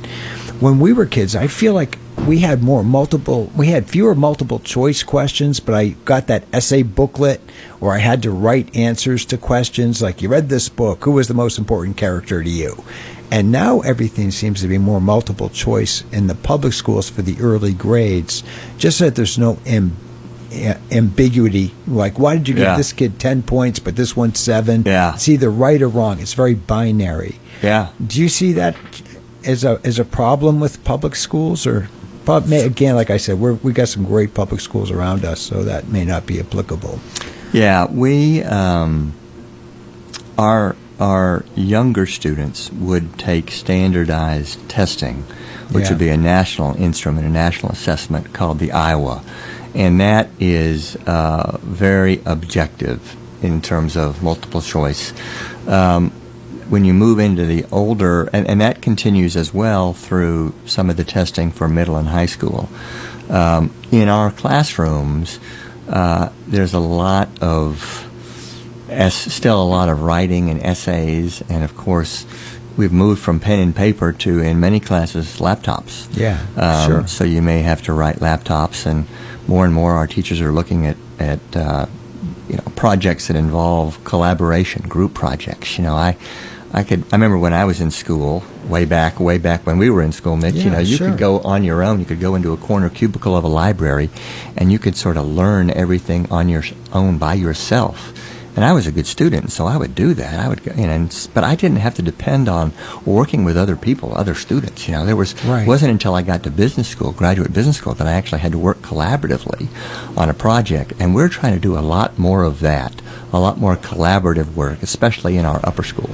when we were kids, I feel like we had fewer multiple choice questions, but I got that essay booklet where I had to write answers to questions like, you read this book, who was the most important character to you? And now everything seems to be more multiple choice in the public schools for the early grades, just so that there's no ambiguity. Like, why did you give this kid 10 points, but this one 7? Yeah. It's either right or wrong. It's very binary. Yeah. Do you see that is a problem with public schools, or again, like I said, we got some great public schools around us, so that may not be applicable. Yeah, we our younger students would take standardized testing, which would be a national instrument, a national assessment called the Iowa, and that is very objective in terms of multiple choice. When you move into the older, and that continues as well through some of the testing for middle and high school. In our classrooms, there's a lot of still a lot of writing and essays, and of course, we've moved from pen and paper to, in many classes, laptops. Yeah, sure. So you may have to write laptops, and more our teachers are looking at projects that involve collaboration, group projects. I remember when I was in school, way back when we were in school, Mitch, you could go on your own. You could go into a corner cubicle of a library, and you could sort of learn everything on your own by yourself. And I was a good student, so I would do that. But I didn't have to depend on working with other people, other students. It wasn't until I got to business school, graduate business school, that I actually had to work collaboratively on a project. And we're trying to do a lot more of that, a lot more collaborative work, especially in our upper school.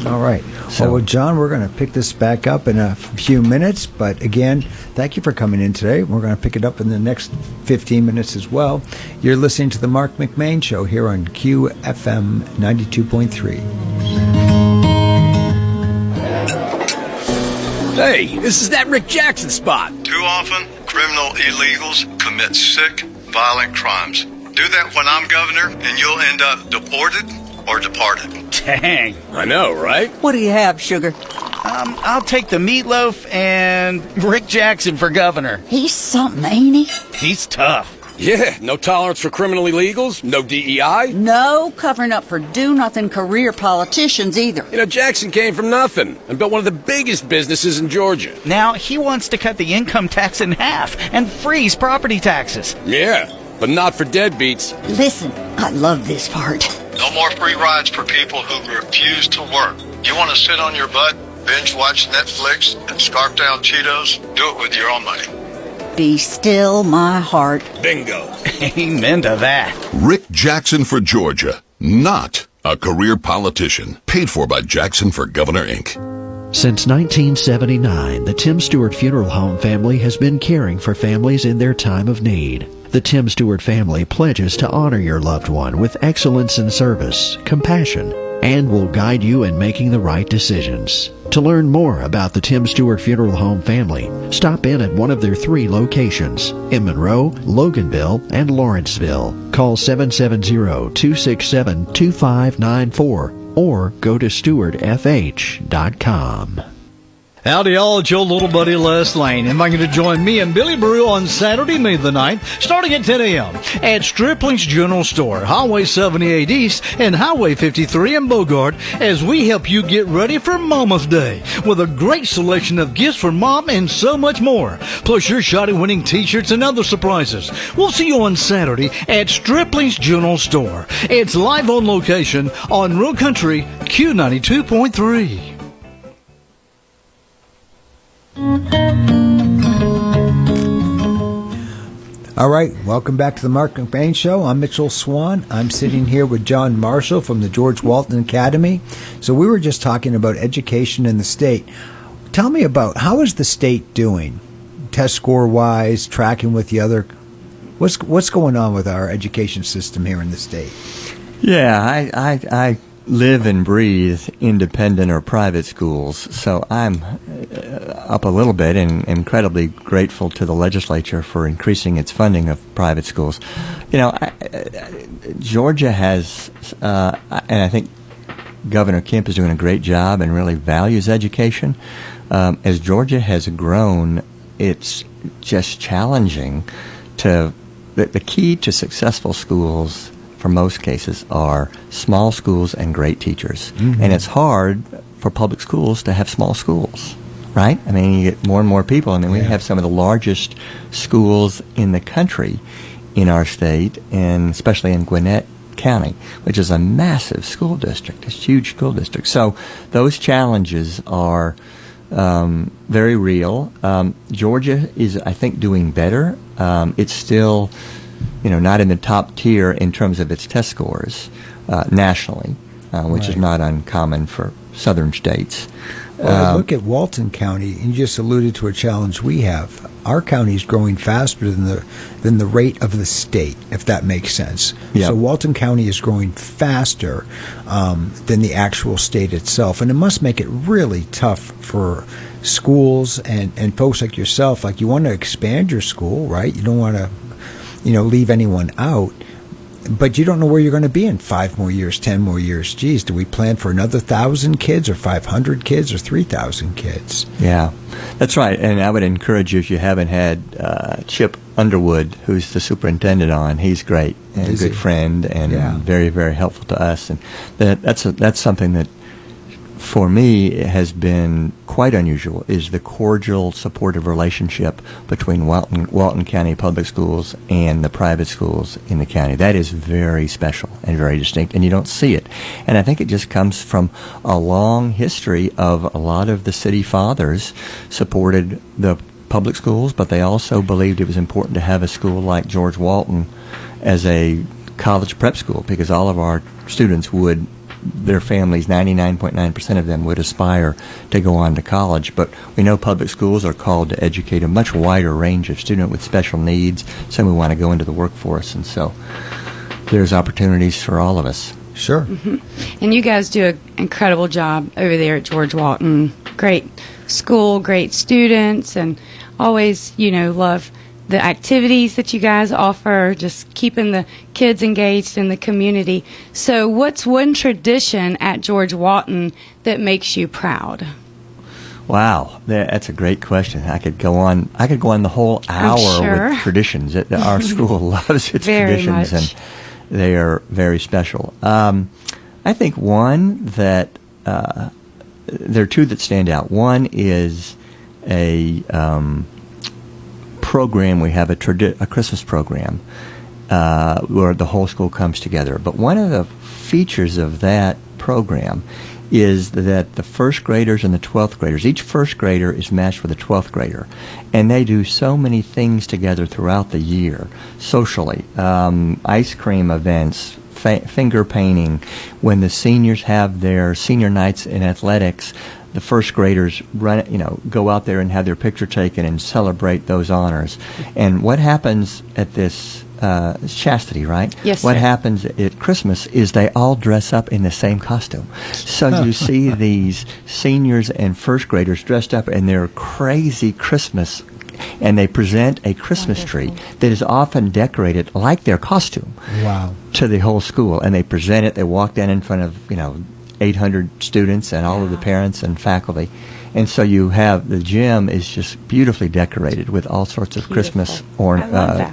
All right. Well, John, we're going to pick this back up in a few minutes. But again, thank you for coming in today. We're going to pick it up in the next 15 minutes as well. You're listening to the Marc McMain Show here on QFM 92.3. Hey, this is that Rick Jackson spot. Too often, criminal illegals commit sick, violent crimes. Do that when I'm governor, and you'll end up deported or departed. Dang. I know, right? What do you have, sugar? I'll take the meatloaf and Rick Jackson for governor. He's something, ain't he? He's tough. Yeah, no tolerance for criminal illegals, no DEI. No covering up for do-nothing career politicians either. Jackson came from nothing and built one of the biggest businesses in Georgia. Now he wants to cut the income tax in half and freeze property taxes. Yeah, but not for deadbeats. Listen, I love this part. No more free rides for people who refuse to work. You want to sit on your butt, binge watch Netflix, and scarf down Cheetos? Do it with your own money. Be still my heart. Bingo. Amen to that. Rick Jackson for Georgia, not a career politician. Paid for by Jackson for Governor, Inc. Since 1979, the Tim Stewart Funeral Home family has been caring for families in their time of need. The Tim Stewart family pledges to honor your loved one with excellence in service, compassion, and will guide you in making the right decisions. To learn more about the Tim Stewart Funeral Home family, stop in at one of their 3 locations in Monroe, Loganville, and Lawrenceville. Call 770-267-2594 or go to stewardfh.com. Howdy all, it's your little buddy Les Lane, inviting you to join me and Billy Brew on Saturday, May the 9th, starting at 10 a.m. at Stripling's General Store, Highway 78 East and Highway 53 in Bogart, as we help you get ready for Mama's Day with a great selection of gifts for Mom and so much more, plus your shot at winning t-shirts and other surprises. We'll see you on Saturday at Stripling's General Store. It's live on location on Real Country Q92.3. All right, welcome back to the Marc McMain Show. I'm Mitchell Swan. I'm sitting here with John Marshall from the George Walton Academy. So we were just talking about education in the state. Tell me about, how is the state doing, test score-wise, tracking with the other? What's going on with our education system here in the state? Yeah, I live and breathe independent or private schools, so I'm up a little bit and incredibly grateful to the legislature for increasing its funding of private schools. Georgia has, and I think Governor Kemp is doing a great job and really values education. As Georgia has grown, it's just challenging to, the key to successful schools for most cases are small schools and great teachers. Mm-hmm. And it's hard for public schools to have small schools, right? I mean, you get more and more people. I mean, we have some of the largest schools in the country in our state, and especially in Gwinnett County, which is a massive school district, a huge school district. So those challenges are very real. Georgia is, I think, doing better. It's still, not in the top tier in terms of its test scores nationally, which is not uncommon for southern states. Well, I look at Walton County, and you just alluded to a challenge we have. Our county is growing faster than the rate of the state, if that makes sense. Yep. So Walton County is growing faster than the actual state itself, and it must make it really tough for schools and folks like yourself. Like, you want to expand your school, right? You don't want to, leave anyone out. But you don't know where you're going to be in 5 more years, 10 more years. Geez, do we plan for another 1,000 kids or 500 kids or 3,000 kids? Yeah, that's right. And I would encourage you, if you haven't had Chip Underwood, who's the superintendent on, he's great and a good friend and very, very helpful to us. And that's something that, for me, has been quite unusual, is the cordial, supportive relationship between Walton County Public Schools and the private schools in the county. That is very special and very distinct, and you don't see it. And I think it just comes from a long history of a lot of the city fathers supported the public schools, but they also believed it was important to have a school like George Walton as a college prep school, because all of our students would, their families, 99.9% of them would aspire to go on to college. But we know public schools are called to educate a much wider range of students with special needs, some who want to go into the workforce, and so there's opportunities for all of us. Sure. Mm-hmm. And you guys do an incredible job over there at George Walton. Great school, great students, and always, love the activities that you guys offer, just keeping the kids engaged in the community. So what's one tradition at George Walton that makes you proud? Wow, that's a great question. I could go on the whole hour with traditions. Our school loves its traditions, and they are very special. I think one that there are two that stand out. One is a program. We have a Christmas program where the whole school comes together. But one of the features of that program is that the first graders and the 12th graders, each first grader is matched with a 12th grader, and they do so many things together throughout the year, socially, ice cream events, finger painting. When the seniors have their senior nights in athletics, the first graders go out there and have their picture taken and celebrate those honors. And what happens at this chastity, right? Yes, what sir. happens at Christmas is they all dress up in the same costume. So you see these seniors and first graders dressed up in their crazy Christmas, and they present a Christmas tree that is often decorated like their costume. Wow. To the whole school, and they present it. They walk down in front of 800 students and all of the parents and faculty. And so you have, the gym is just beautifully decorated with all sorts of Christmas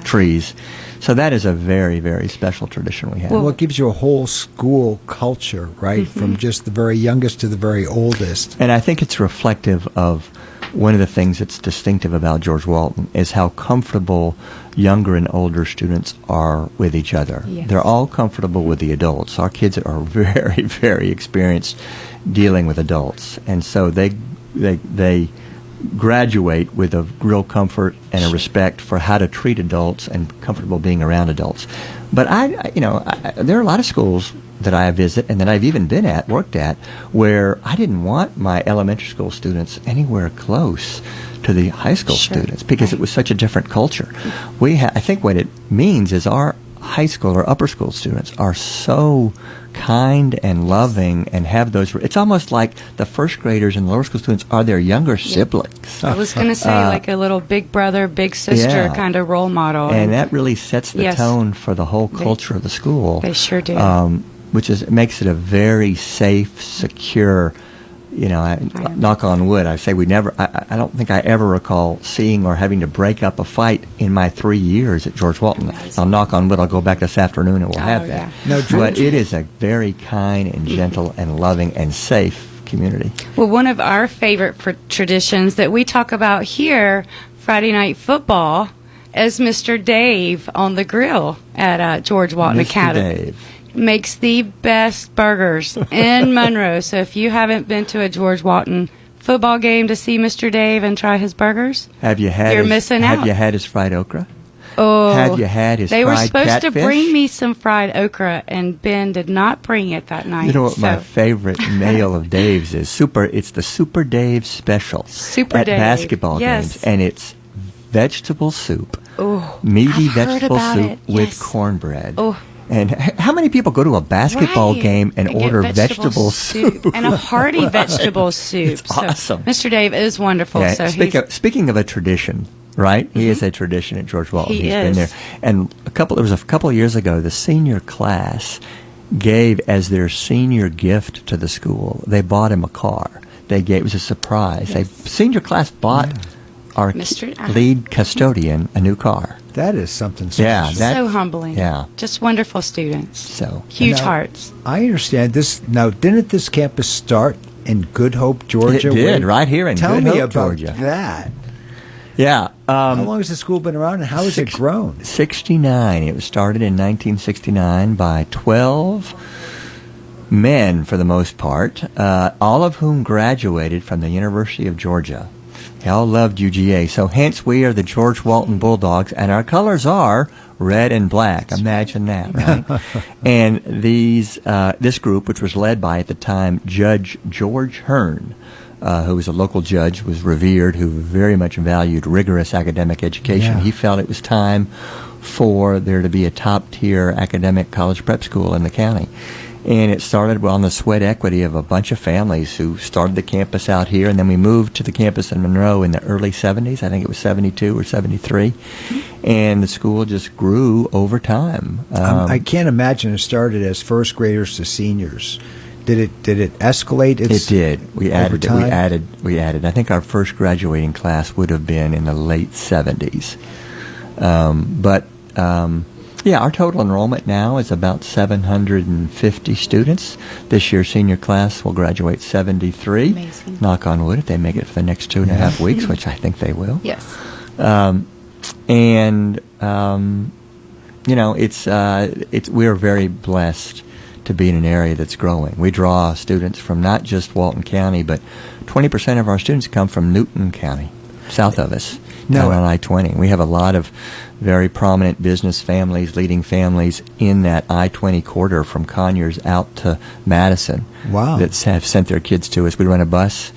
trees. So that is a very, very special tradition we have. Well, it gives you a whole school culture, right? Mm-hmm. From just the very youngest to the very oldest. And I think it's reflective of one of the things that's distinctive about George Walton is how comfortable younger and older students are with each other. Yes. They're all comfortable with the adults. Our kids are very, very experienced dealing with adults. And so they graduate with a real comfort and a respect for how to treat adults and comfortable being around adults. But there are a lot of schools that I visit and that I've even worked at, where I didn't want my elementary school students anywhere close to the high school students because it was such a different culture. I think what it means is our high school or upper school students are so kind and loving and have those. It's almost like the first graders and lower school students are their younger siblings. I was going to say like a little big brother, big sister kind of role model. And that really sets the tone for the whole culture of the school. They sure do. Which makes it a very safe, secure, knock on wood, I say I don't think I ever recall seeing or having to break up a fight in my 3 years at George Walton. I'll knock on wood, I'll go back this afternoon and we'll have that. No, but it is a very kind and gentle and loving and safe community. Well, one of our favorite traditions that we talk about here, Friday Night Football, is Mr. Dave on the grill at George Walton Academy. Dave makes the best burgers in Monroe. So if you haven't been to a George Walton football game to see Mr. Dave and try his burgers, Have you had? You're missing out. Have you had his fried okra? oh, Have you had his they were fried supposed catfish? to bring me some fried okra, and Ben did not bring it that night. You know what so. my favorite meal of Dave's is? It's the Super Dave special Super at Dave. basketball Yes. games, and it's vegetable soup, Oh, meaty I've heard vegetable about soup it. with Yes. cornbread. Oh. And how many people go to a basketball Right. game and get order vegetable soup? and a hearty vegetable soup. It's awesome. Mr. Dave is wonderful. Yeah, So speaking of a tradition, right? He is a tradition at George Walton. He He's is. been there. And there was a couple of years ago, the senior class gave as their senior gift to the school. They bought him a car. It was a surprise. Yes. Senior class bought our lead custodian a new car. That is something special. Yeah, so humbling. Yeah. Just wonderful students. So Huge Now, hearts. I understand this. Now, didn't this campus start in Good Hope, Georgia? It did, right here in Tell Good me Hope, about Georgia. that. Yeah. How long has the school been around, and how has it grown? 69. It was started in 1969 by 12 men, for the most part, all of whom graduated from the University of Georgia. They all loved UGA, so hence we are the George Walton Bulldogs, and our colors are red and black. Imagine that, right? And this group, which was led by, at the time, Judge George Hearn, who was a local judge, was revered, who very much valued rigorous academic education. Yeah. He felt it was time for there to be a top-tier academic college prep school in the county. And it started on the sweat equity of a bunch of families who started the campus out here, and then we moved to the campus in Monroe in the early 70s. I think it was 72 or 73. And the school just grew over time. I can't imagine it started as first graders to seniors. Did it escalate? It did. We over time? We added. I think our first graduating class would have been in the late 70s. Yeah, our total enrollment now is about 750 students. This year, senior class will graduate 73. Amazing. Knock on wood, if they make it for the next 2.5 weeks, which I think they will. Yes. We're very blessed to be in an area that's growing. We draw students from not just Walton County, but 20% of our students come from Newton County, south of us, down on I-20. We have a lot of very prominent business families, leading families in that I-20 corridor from Conyers out to Madison. Wow. That have sent their kids to us. We run a bus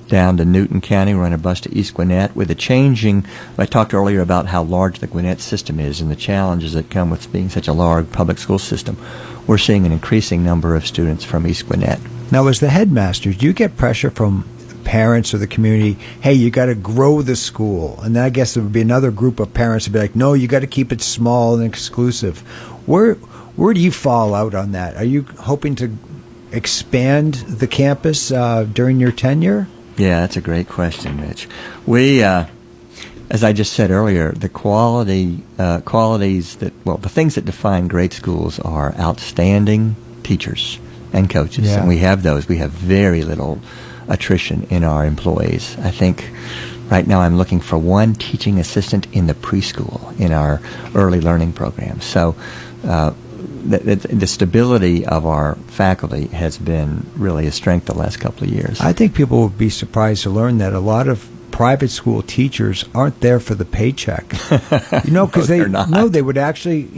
down to Newton County, we run a bus to East Gwinnett. With the changing, I talked earlier about how large the Gwinnett system is and the challenges that come with being such a large public school system. We're seeing an increasing number of students from East Gwinnett. Now, as the headmaster, do you get pressure from parents or the community, hey, you got to grow the school? And then I guess there would be another group of parents who'd be like, no, you got to keep it small and exclusive. Where do you fall out on that? Are you hoping to expand the campus during your tenure? Yeah, that's a great question, Mitch. We, as I just said earlier, the qualities the things that define great schools are outstanding teachers and coaches, and we have those. We have very little attrition in our employees. I think right now I'm looking for one teaching assistant in the preschool in our early learning program. So the stability of our faculty has been really a strength the last couple of years. I think people would be surprised to learn that a lot of private school teachers aren't there for the paycheck. Because they would actually,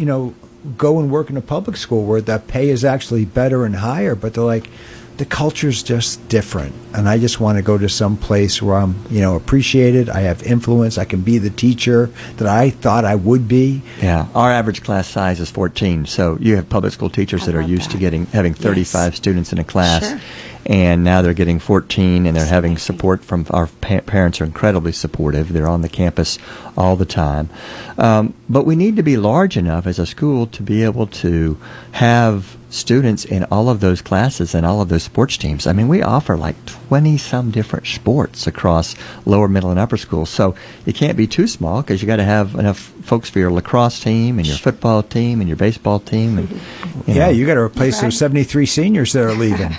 go and work in a public school where the pay is actually better and higher, but they're like, the culture's just different, and I just want to go to some place where I'm, appreciated, I have influence, I can be the teacher that I thought I would be. Yeah, our average class size is 14, so you have public school teachers that are used to having 35 students in a class, Sure. and now they're getting 14, and they're having support from our parents are incredibly supportive. They're on the campus all the time. But we need to be large enough as a school to be able to have students in all of those classes and all of those sports teams. I mean, we offer like 20-some different sports across lower, middle, and upper schools. So you can't be too small because you got to have enough folks for your lacrosse team and your football team and your baseball team. And you got to replace those 73 seniors that are leaving.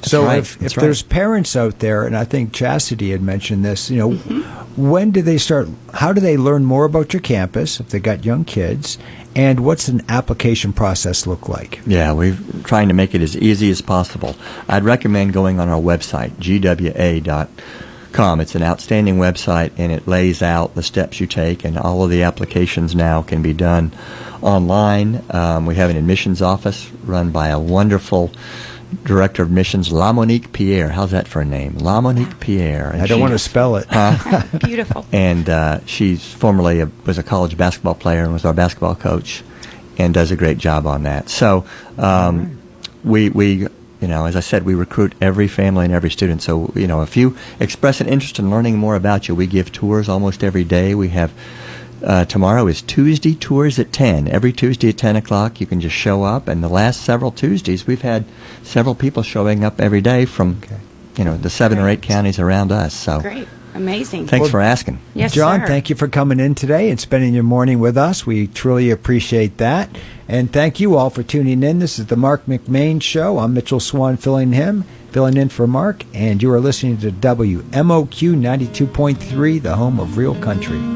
So if there's parents out there, and I think Chastity had mentioned this, when do they start? How do they learn more about your campus if they got young kids? And what's an application process look like? Yeah, we're trying to make it as easy as possible. I'd recommend going on our website, gwa.org. It's an outstanding website, and it lays out the steps you take, and all of the applications now can be done online. We have an admissions office run by a wonderful director of admissions, LaMonique Pierre. How's that for a name? LaMonique Pierre. And I don't want to spell it. Beautiful. And she's formerly was a college basketball player and was our basketball coach, and does a great job on that. So we as I said, we recruit every family and every student. So, if you express an interest in learning more about you, we give tours almost every day. We have, tomorrow is Tuesday tours at 10. Every Tuesday at 10 o'clock, you can just show up. And the last several Tuesdays, we've had several people showing up every day from, the 7 or 8 counties around us. So Great. Amazing. Thanks for asking. Yes, John, sir. thank you for coming in today and spending your morning with us. We truly appreciate that. And thank you all for tuning in. This is the Marc McMain Show. I'm Mitchell Swan filling in for Mark, and you are listening to WMOQ 92.3, the home of real country.